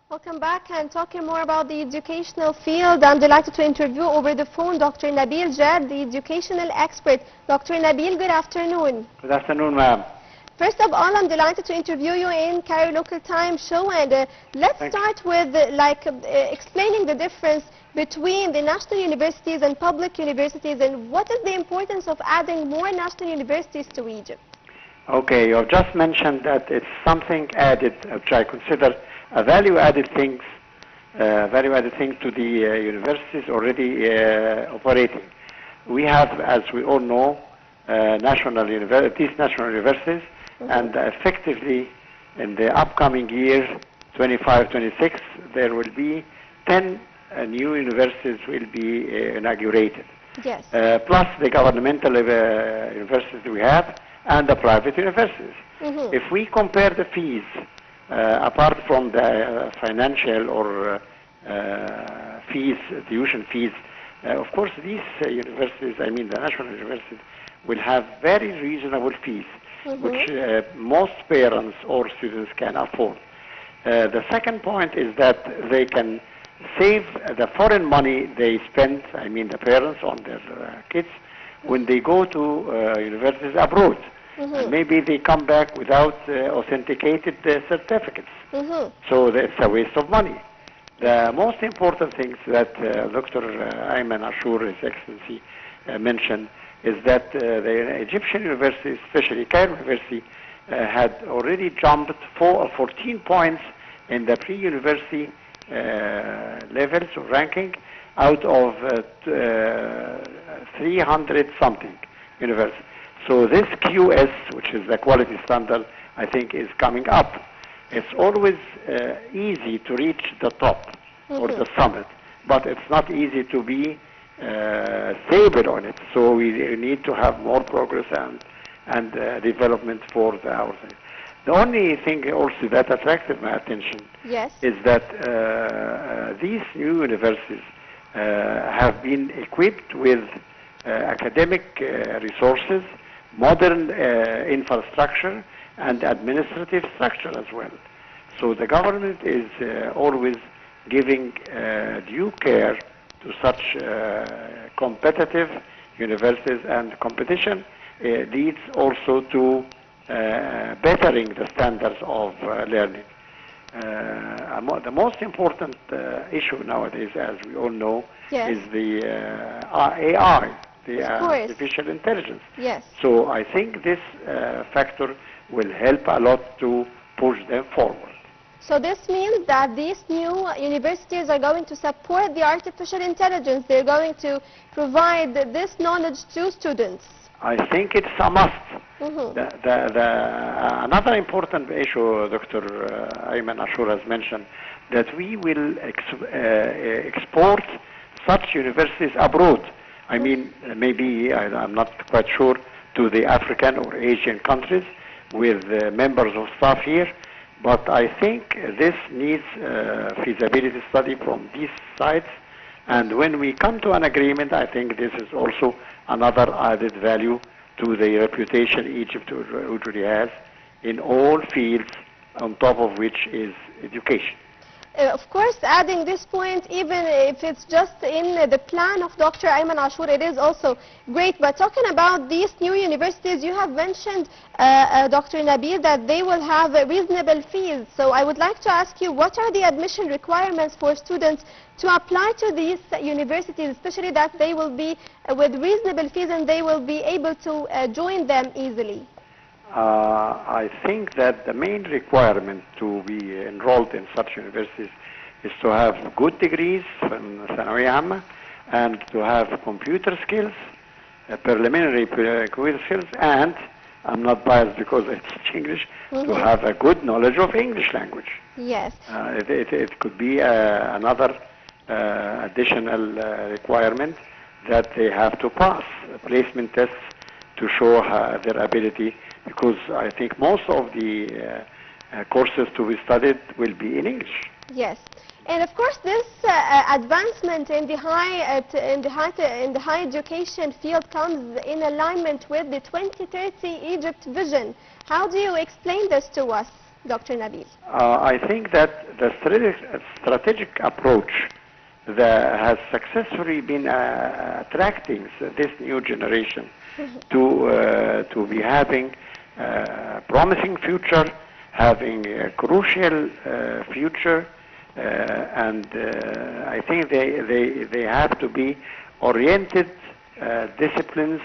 Welcome back, and talking more about the educational field, I'm delighted to interview over the phone Dr. Nabil Jad, the educational expert. Dr. Nabil, good afternoon. Good afternoon, ma'am. First of all, I'm delighted to interview you in Cairo Local Time Show, and let's start with explaining the difference between the national universities and public universities, and what is the importance of adding more national universities to Egypt? Okay, you have just mentioned that it's something added, which I consider a value-added thing to the universities already operating. We have, as we all know, national universities, and effectively in the upcoming year, 25-26, there will be 10 new universities will be inaugurated. Yes. Plus the governmental universities we have and the private universities. If we compare the fees, apart from the financial or fees, tuition fees, of course these universities, I mean the national universities, will have very reasonable fees, which most parents or students can afford. The second point is that they can save the foreign money they spend, I mean the parents, on their kids, when they go to universities abroad. And maybe they come back without authenticated certificates. So it's a waste of money. The most important things that Dr. Ayman Ashur, His Excellency, mentioned is that the Egyptian universities, especially Cairo University, had already jumped 14 points in the pre-university levels or ranking out of 300 something universities. So this QS, which is the quality standard, I think is coming up. It's always easy to reach the top or the summit, but it's not easy to be stable on it. So we need to have more progress and development for our thing. The only thing also that attracted my attention is that these new universities have been equipped with academic resources, modern infrastructure, and administrative structure as well. So the government is always giving due care to such competitive universities, and competition leads also to bettering the standards of learning. The most important issue nowadays, as we all know, is the AI, the artificial intelligence. So I think this factor will help a lot to push them forward. So this means that these new universities are going to support the artificial intelligence. They're going to provide this knowledge to students. I think it's a must. Another important issue Dr. Ayman Ashur has mentioned, that we will export such universities abroad. I mean, maybe, I'm not quite sure, to the African or Asian countries with members of staff here, but I think this needs feasibility study from these sides, and when we come to an agreement, I think this is also another added value to the reputation Egypt already has in all fields, on top of which is education. Of course, adding this point, even if it's just in the plan of Dr. Ayman Ashur, it is also great. But talking about these new universities, you have mentioned, Dr. Nabil, that they will have reasonable fees. So I would like to ask you, what are the admission requirements for students to apply to these universities, especially that they will be with reasonable fees and they will be able to join them easily? I think that the main requirement to be enrolled in such universities is to have good degrees from Thanawi Amma, and to have computer skills, preliminary computer skills, and I'm not biased because I teach English, to have a good knowledge of English language. Yes. It could be another additional requirement that they have to pass placement tests to show their ability, because I think most of the courses to be studied will be in English. Yes, and of course this advancement in the high education field comes in alignment with the 2030 Egypt vision. How do you explain this to us? Dr. Nabil? I think that the strategic approach that has successfully been attracting this new generation to be having promising future, having a crucial future, and I think they have to be oriented disciplines.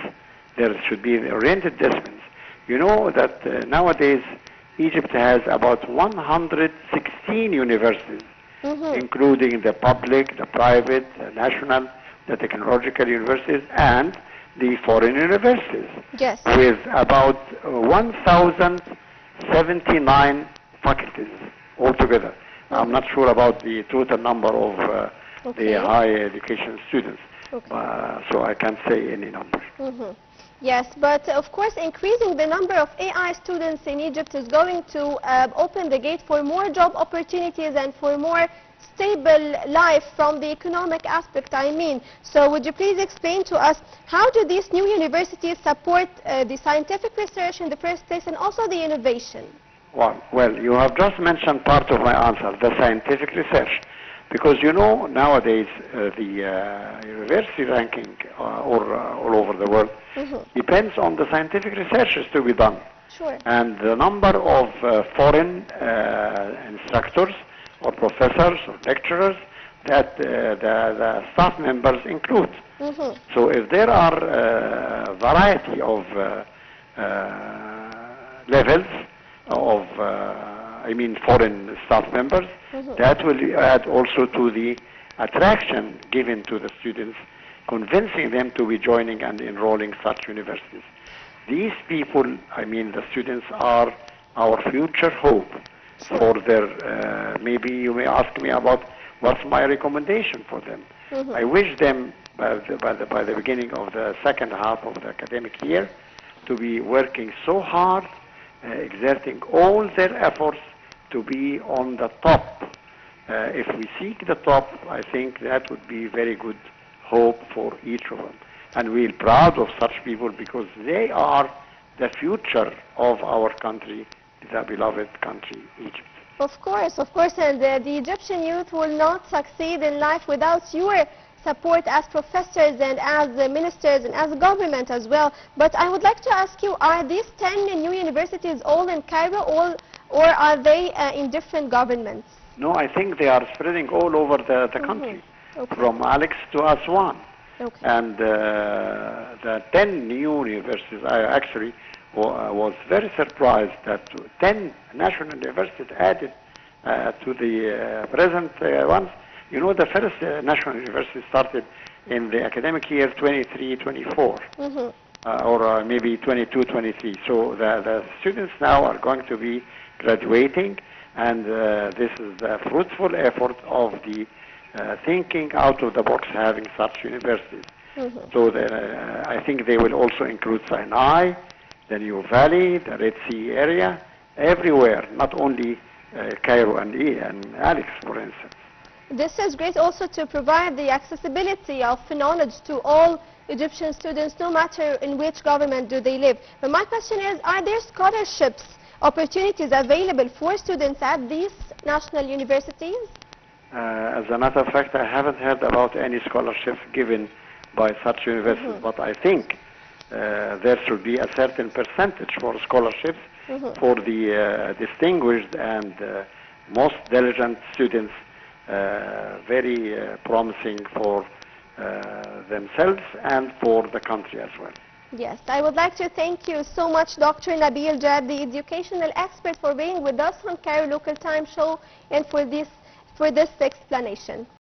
There should be oriented disciplines. You know that nowadays Egypt has about 116 universities, including the public, the private, the national, the technological universities, and the foreign universities, Yes. with about 1,079 faculties altogether. I'm not sure about the total number of the higher education students, so I can't say any number. Yes, but of course increasing the number of AI students in Egypt is going to open the gate for more job opportunities and for more stable life from the economic aspect, I mean. So would you please explain to us, how do these new universities support the scientific research in the first place and also the innovation? Well, you have just mentioned part of my answer, the scientific research. Because you know, nowadays the university ranking all over the world depends on the scientific researches to be done. Sure. And the number of foreign instructors or professors or lecturers that the staff members include. So if there are a variety of levels of foreign staff members, that will add also to the attraction given to the students, convincing them to be joining and enrolling such universities. These people, the students, are our future hope for their, maybe you may ask me about what's my recommendation for them. I wish them by the beginning of the second half of the academic year to be working so hard, exerting all their efforts to be on the top. If we seek the top, I think that would be very good hope for each of them. And we're proud of such people because they are the future of our country, the beloved country, Egypt. Of course, and the Egyptian youth will not succeed in life without your support as professors and as ministers and as government as well. But I would like to ask you, are these 10 new universities all in Cairo, or are they in different governments? No, I think they are spreading all over the country, from Alex to Aswan. And the 10 new universities, I actually was very surprised that 10 national universities added to the present ones. You know, the first national university started in the academic year 23-24, or maybe 22-23. So the students now are going to be graduating, and this is the fruitful effort of the thinking out of the box, having such universities. So I think they will also include Sinai, the New Valley, the Red Sea area, everywhere, not only Cairo and Alex, for instance. This is great also to provide the accessibility of knowledge to all Egyptian students, no matter in which government do they live. But my question is, are there scholarships, opportunities available for students at these national universities? As a matter of fact, I haven't heard about any scholarships given by such universities, but I think there should be a certain percentage for scholarships for the distinguished and most diligent students, very promising for themselves and for the country as well. Yes, I would like to thank you so much, Dr. Nabil Jad, the educational expert, for being with us on Cairo Local Time Show and for this explanation.